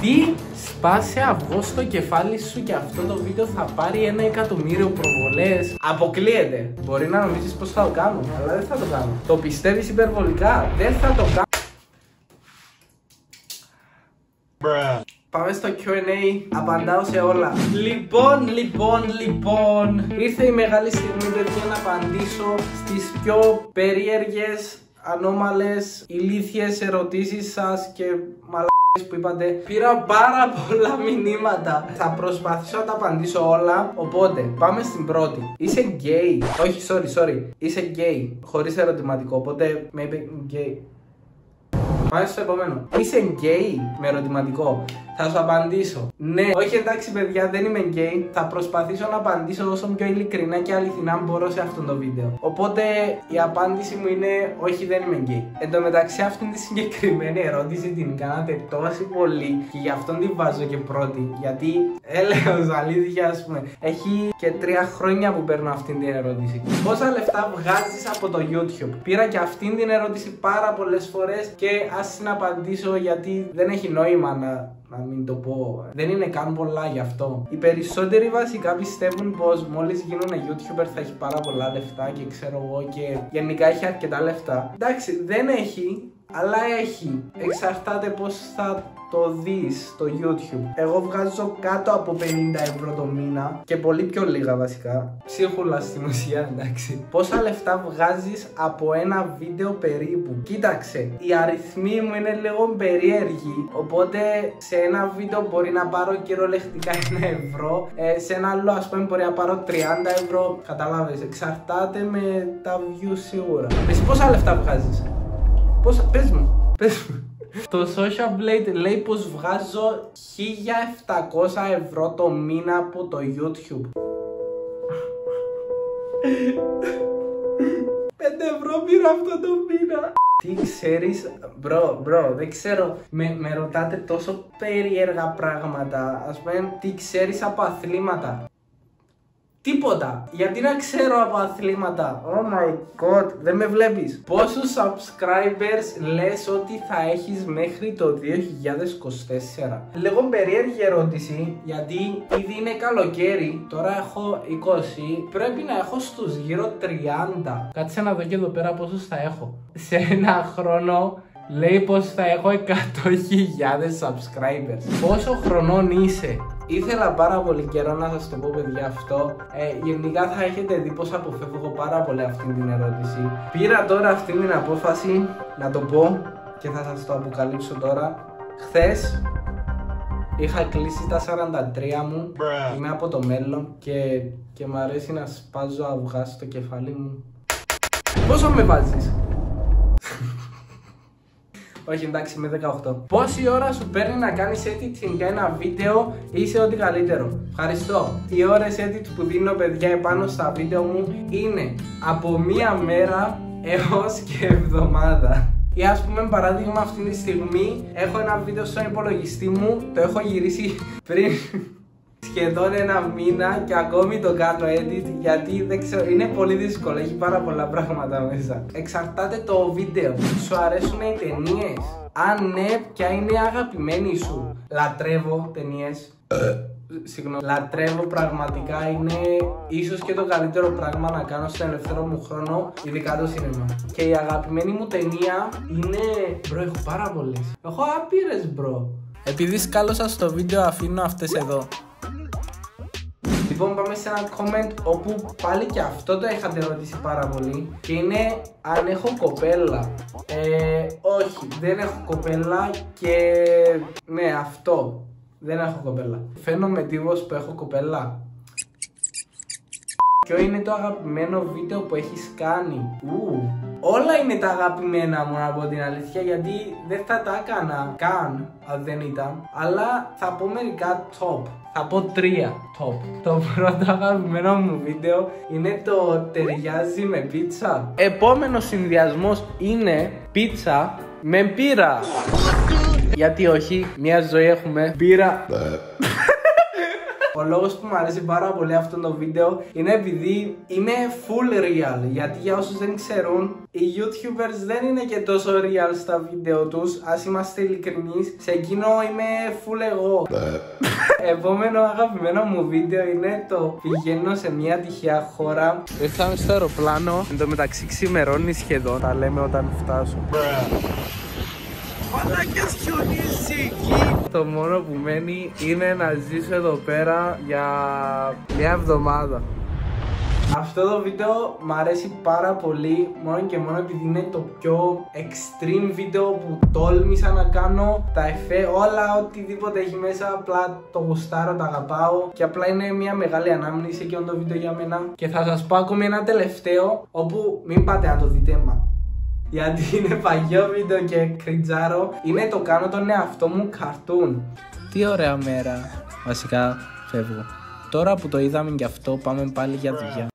Τι? Σπάσε αυγό στο κεφάλι σου και αυτό το βίντεο θα πάρει 1.000.000 προβολές. Αποκλείεται. Μπορεί να νομίζεις πως θα το κάνω, αλλά δεν θα το κάνω. Το πιστεύεις υπερβολικά? Δεν θα το κάνω. Πάμε στο Q&A, απαντάω σε όλα. Λοιπόν, ήρθε η μεγάλη στιγμή, παιδιά, να απαντήσω στις πιο περίεργες, ανώμαλες, ηλίθιες ερωτήσεις σας και μαλακές που είπατε. Πήρα πάρα πολλά μηνύματα. Θα προσπαθήσω να τα απαντήσω όλα. Οπότε, πάμε στην πρώτη. Είσαι γκέι? Όχι, sorry. Είσαι γκέι, χωρίς ερωτηματικό. Οπότε, με είπε γκέι. Πάμε στο επόμενο. Είσαι γκέι? Με ερωτηματικό. Θα σου απαντήσω ναι. Όχι, εντάξει, παιδιά, δεν είμαι γκέι. Θα προσπαθήσω να απαντήσω όσο πιο ειλικρινά και αληθινά μπορώ σε αυτό το βίντεο. Οπότε η απάντηση μου είναι όχι, δεν είμαι γκέι. Εν τω μεταξύ, αυτήν τη συγκεκριμένη ερώτηση την κάνατε τόσο πολύ και γι' αυτόν την βάζω και πρώτη. Γιατί έλεος, αλήθεια, ας πούμε, έχει και 3 χρόνια που παίρνω αυτήν την ερώτηση. Πόσα λεφτά βγάζεις από το YouTube? Πήρα και αυτήν την ερώτηση πάρα πολλές φορές και ας την απαντήσω γιατί δεν έχει νόημα να μην το πω. Δεν είναι καν πολλά γι' αυτό. Οι περισσότεροι βασικά πιστεύουν πως μόλις γίνουν YouTuber θα έχει πάρα πολλά λεφτά και ξέρω εγώ και γενικά έχει αρκετά λεφτά. Εντάξει, δεν έχει, αλλά έχει. Εξαρτάται πως θα το δεις στο YouTube. Εγώ βγάζω κάτω από 50 ευρώ το μήνα και πολύ πιο λίγα βασικά. Ψίχουλα στην ουσία, εντάξει. Πόσα λεφτά βγάζεις από ένα βίντεο περίπου? Κοίταξε, οι αριθμοί μου είναι λίγο περίεργοι. Οπότε σε ένα βίντεο μπορεί να πάρω κυριολεκτικά 1 ευρώ. Σε ένα άλλο, ας πούμε, μπορεί να πάρω 30 ευρώ. Καταλάβες, εξαρτάται με τα views σίγουρα. Εσύ πόσα λεφτά βγάζεις? Πόσα, πες μου. Το Social Blade λέει πως βγάζω 1.700 ευρώ το μήνα από το YouTube. 5 ευρώ πήρα αυτό το μήνα. Τι ξέρεις, bro, δεν ξέρω. Με ρωτάτε τόσο περίεργα πράγματα. Ας πούμε, τι ξέρεις από αθλήματα? Τίποτα. Γιατί να ξέρω από αθλήματα? Oh my god, δεν με βλέπεις. Πόσους subscribers λες ότι θα έχεις μέχρι το 2024? Λίγο περίεργη ερώτηση, γιατί ήδη είναι καλοκαίρι. Τώρα έχω 20. Πρέπει να έχω στους γύρω 30. Κάτσε να δω και εδώ πέρα πόσους θα έχω. Σε ένα χρόνο λέει πως θα έχω 100.000 subscribers. Πόσο χρονών είσαι? Ήθελα πάρα πολύ καιρό να σας το πω, παιδιά, αυτό. Γενικά θα έχετε δει πως αποφεύγω πάρα πολύ αυτή την ερώτηση. Πήρα τώρα αυτή την απόφαση να το πω και θα σας το αποκαλύψω τώρα. Χθες είχα κλείσει τα 43 μου. Είμαι από το μέλλον και μου αρέσει να σπάζω αυγά στο κεφάλι μου. Πόσο με βάζεις? Όχι, εντάξει, είμαι 18. Πόση ώρα σου παίρνει να κάνεις editing για ένα βίντεο? Είσαι ό,τι καλύτερο. Ευχαριστώ. Οι ώρες edit που δίνω, παιδιά, επάνω στα βίντεο μου είναι από 1 μέρα έως και εβδομάδα. Ή ας πούμε, παράδειγμα, αυτή τη στιγμή έχω ένα βίντεο στον υπολογιστή μου, το έχω γυρίσει πριν σχεδόν 1 μήνα και ακόμη το κάνω edit γιατί δεν ξέρω, είναι πολύ δύσκολο, έχει πάρα πολλά πράγματα μέσα. Εξαρτάται το βίντεο. Σου αρέσουν οι ταινίες? Αν ναι, ποια είναι η αγαπημένη σου? Λατρεύω ταινίες. Συγγνώμη. Λατρεύω πραγματικά, είναι ίσως και το καλύτερο πράγμα να κάνω στον ελεύθερο μου χρόνο, ειδικά το σινεμά. Και η αγαπημένη μου ταινία είναι... Μπρο, έχω πάρα πολλές. Έχω άπειρες, μπρο. Επειδή σκάλωσα στο βίντεο, αφήνω αυτές εδώ. Λοιπόν, πάμε σε ένα comment όπου πάλι και αυτό το είχατε ρωτήσει πάρα πολύ και είναι αν έχω κοπέλα. Όχι, δεν έχω κοπέλα και ναι, αυτό, δεν έχω κοπέλα. Φαίνομαι τύπος που έχω κοπέλα? Ποιο είναι το αγαπημένο βίντεο που έχεις κάνει? Όλα είναι τα αγαπημένα μου, να πω την αλήθεια, γιατί δεν θα τα έκανα καν αν δεν ήταν. Αλλά θα πω μερικά top. Θα πω 3 top. Το πρώτο αγαπημένο μου βίντεο είναι το ταιριάζει με πίτσα. Επόμενος συνδυασμός είναι πίτσα με μπύρα. Γιατί όχι, μια ζωή έχουμε. Μπύρα. Ο λόγος που μου αρέσει πάρα πολύ αυτό το βίντεο είναι επειδή είμαι full real. Γιατί για όσους δεν ξέρουν, οι YouTubers δεν είναι και τόσο real στα βίντεο τους. Ας είμαστε ειλικρινείς, σε εκείνο είμαι full εγώ. Επόμενο αγαπημένο μου βίντεο είναι το πηγαίνω σε μια τυχαία χώρα. Ήρθαμε στο αεροπλάνο, εν τω μεταξύ ξημερώνει σχεδόν. Τα λέμε όταν φτάσω. Μαλάκες, χιονίζει εκεί. Το μόνο που μένει είναι να ζήσω εδώ πέρα για μια εβδομάδα. Αυτό το βίντεο μου αρέσει πάρα πολύ, μόνο και μόνο επειδή είναι το πιο extreme βίντεο που τόλμησα να κάνω. Τα εφέ, όλα, οτιδήποτε έχει μέσα, απλά το γουστάρω, το αγαπάω. Και απλά είναι μια μεγάλη ανάμνηση εκείνο το βίντεο για μένα. Και θα σας πω ακόμη ένα τελευταίο, όπου μην πάτε να το δείτε, γιατί είναι παγιό βίντεο και κριτζάρω. Είναι το κάνω τον εαυτό μου καρτούν. Τι ωραία μέρα. Βασικά φεύγω. Τώρα που το είδαμε και αυτό, πάμε πάλι για δουλειά.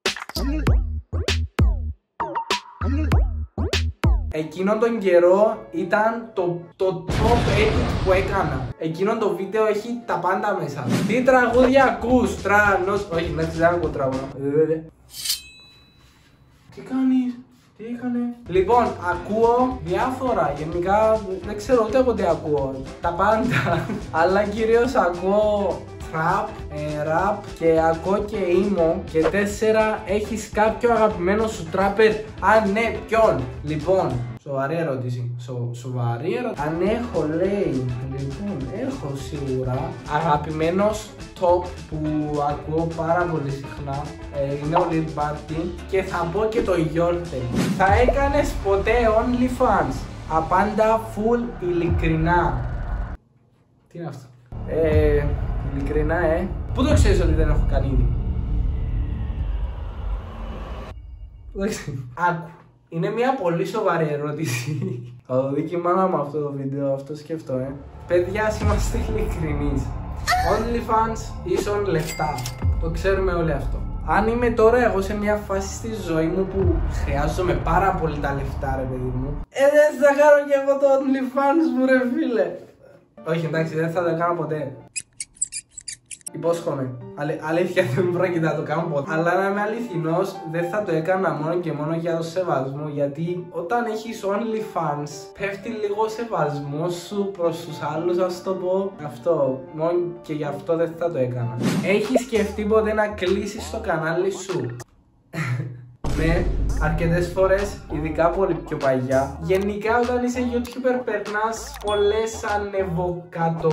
Εκείνον τον καιρό ήταν το top edit που έκανα. Εκείνον το βίντεο έχει τα πάντα μέσα. Τι τραγούδια ακούς, τρανός. Όχι, δεν ακούω τραγούδια. Τι κάνεις? Τι έκανε? Λοιπόν, ακούω διάφορα. Γενικά δεν ξέρω ούτε εγώ τι ακούω. Τα πάντα. Αλλά κυρίως ακούω trap, rap και ακούω και emo. Και 4, έχεις κάποιο αγαπημένο σου trapper? Αν ναι, ποιον? Λοιπόν, σοβαρή ερώτηση. Σοβαρή ερώτηση. Αν έχω, λέει. Λοιπόν, έχω σίγουρα αγαπημένος top που ακούω πάρα πολύ συχνά. Είναι ο Lil Barty. Και θα πω και το Γιόρτε. Θα έκανες ποτέ OnlyFans? Απάντα full ειλικρινά. Τι είναι αυτό? Ειλικρινά, Πού το ξέρεις ότι δεν έχω κάνει ήδη? Δεν ξέρω. Άκου. Είναι μια πολύ σοβαρή ερώτηση. Θα το δει και η μάνα μου αυτό το βίντεο, αυτό σκεφτώ, Παιδιά, ας είμαστε ειλικρινείς. OnlyFans ίσον λεφτά. Το ξέρουμε όλοι αυτό. Αν είμαι τώρα εγώ σε μια φάση στη ζωή μου που χρειάζομαι πάρα πολύ τα λεφτά, ρε παιδί μου, δεν θα κάνω και εγώ το OnlyFans μου, ρε φίλε. Όχι, εντάξει, δεν θα το κάνω ποτέ. Υπόσχομαι. Αλήθεια, δεν πρόκειται να το κάνω ποτέ. Αλλά να είμαι αληθινός, δεν θα το έκανα μόνο και μόνο για το σεβασμό. Γιατί όταν έχεις OnlyFans, πέφτει λίγο ο σεβασμός σου προς τους άλλους, ας το πω. Αυτό. Μόνο και γι' αυτό δεν θα το έκανα. Έχεις σκεφτεί ποτέ να κλείσεις το κανάλι σου? Ναι, αρκετές φορές, ειδικά πολύ πιο παλιά. Γενικά όταν είσαι YouTuber περνάς πολλές ανεβοκάτω...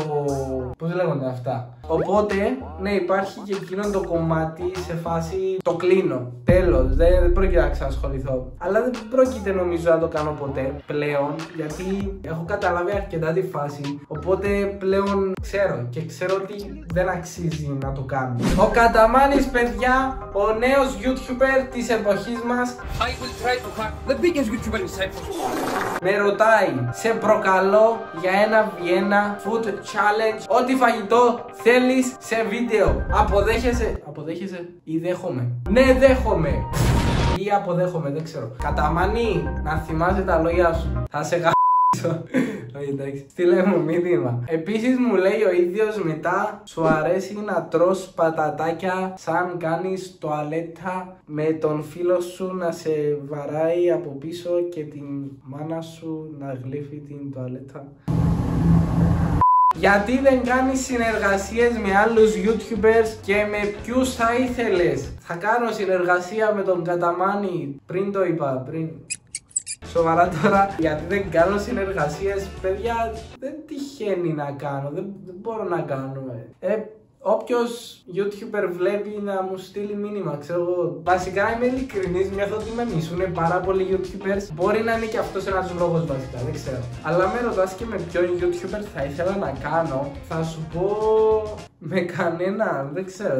Πώς λέγονται αυτά? Οπότε, ναι, υπάρχει και εκείνο το κομμάτι σε φάση το κλείνω. Τέλος, δεν πρόκειται να ξανασχοληθώ. Αλλά δεν πρόκειται νομίζω να το κάνω ποτέ πλέον, γιατί έχω καταλάβει αρκετά τη φάση. Οπότε πλέον ξέρω ότι δεν αξίζει να το κάνω. Ο Καταμάνης, παιδιά, ο νέος YouTuber της εποχής μας. I will try to hack the biggest YouTuber in Cyprus. Με ρωτάει, σε προκαλώ για ένα Vienna Food Challenge. Ό,τι φαγητό θέλεις σε βίντεο. Αποδέχεσαι ή δέχομαι? Ναι, δέχομαι. Ή αποδέχομαι, δεν ξέρω. Καταμάνη, να θυμάσαι τα λόγια σου. Θα σε γαμίσω. Όχι, εντάξει. Στείλε μου μήνυμα. Επίσης μου λέει ο ίδιος μετά, σου αρέσει να τρως πατατάκια σαν κάνεις τουαλέτα με τον φίλο σου να σε βαράει από πίσω και την μάνα σου να γλύφει την τουαλέτα? Γιατί δεν κάνεις συνεργασίες με άλλους YouTubers και με ποιους θα ήθελες? Θα κάνω συνεργασία με τον Καταμάνη. Πριν το είπα, πριν. Σοβαρά τώρα, γιατί δεν κάνω συνεργασίες, παιδιά, δεν τυχαίνει να κάνω, δεν μπορώ να κάνω. Όποιος YouTuber βλέπει να μου στείλει μήνυμα, ξέρω εγώ. Βασικά είμαι ειλικρινής, νιώθω ότι με μισούνε πάρα πολλοί YouTubers. Μπορεί να είναι και αυτός ένας λόγος βασικά, δεν ξέρω. Αλλά με ρωτάς και με ποιον YouTuber θα ήθελα να κάνω, θα σου πω με κανέναν, δεν ξέρω.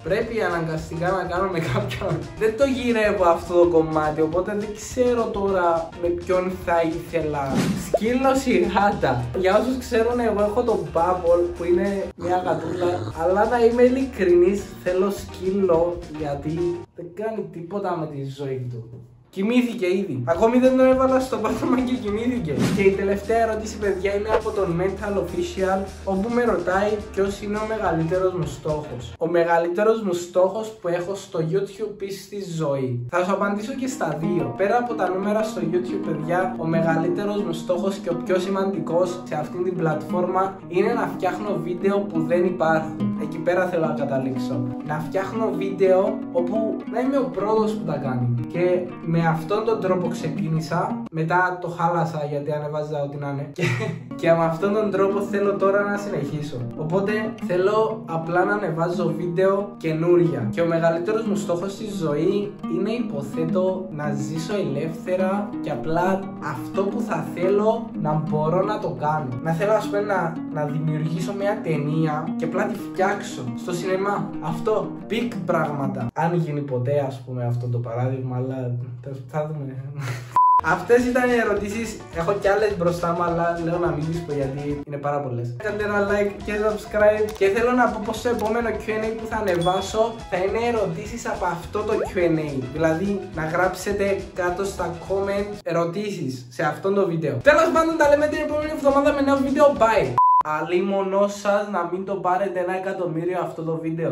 Πρέπει αναγκαστικά να κάνω με κάποιον. Δεν το γυρεύω αυτό το κομμάτι, οπότε δεν ξέρω τώρα με ποιον θα ήθελα. Σκύλος ή γάτα? Για όσους ξέρουν, εγώ έχω τον Bubble που είναι μια γατούλα. Αλλά να είμαι ειλικρινής, θέλω σκύλο γιατί δεν κάνει τίποτα με τη ζωή του. Κοιμήθηκε ήδη. Ακόμη δεν τον έβαλα στο πάτωμα και κοιμήθηκε. Και η τελευταία ερώτηση, παιδιά, είναι από τον Mental Official, όπου με ρωτάει ποιος είναι ο μεγαλύτερος μου στόχος. Ο μεγαλύτερος μου στόχος που έχω στο YouTube ή στη ζωή. Θα σου απαντήσω και στα δύο. Πέρα από τα νούμερα στο YouTube, παιδιά, ο μεγαλύτερος μου στόχος και ο πιο σημαντικός σε αυτήν την πλατφόρμα είναι να φτιάχνω βίντεο που δεν υπάρχουν. Εκεί πέρα θέλω να καταλήξω. Να φτιάχνω βίντεο όπου να είμαι ο πρώτος που τα κάνει. Και με αυτόν τον τρόπο ξεκίνησα. Μετά το χάλασα γιατί ανεβάζα ό,τι να είναι. Και με αυτόν τον τρόπο θέλω τώρα να συνεχίσω. Οπότε θέλω απλά να ανεβάζω βίντεο καινούρια. Και ο μεγαλύτερος μου στόχος στη ζωή είναι, υποθέτω, να ζήσω ελεύθερα και απλά αυτό που θα θέλω να μπορώ να το κάνω. Να θέλω, ας πούμε, να δημιουργήσω μια ταινία και απλά τη φτιάξω στο σινεμά. Αυτό, big πράγματα. Αν γίνει ποτέ, ας πούμε, αυτό το παράδειγμα, αλλά θα δούμε. Αυτές ήταν οι ερωτήσεις. Έχω κι άλλες μπροστά μου, αλλά λέω να μην τις πω γιατί είναι πάρα πολλές. Κάντε ένα like και subscribe. Και θέλω να πω πως το επόμενο Q&A που θα ανεβάσω θα είναι ερωτήσεις από αυτό το Q&A. Δηλαδή να γράψετε κάτω στα comment ερωτήσεις σε αυτό το βίντεο. Τέλος πάντων, τα λέμε την επόμενη εβδομάδα με νέο βίντεο. Bye! Αλίμονό σας να μην το πάρετε 1 εκατομμύριο αυτό το βίντεο.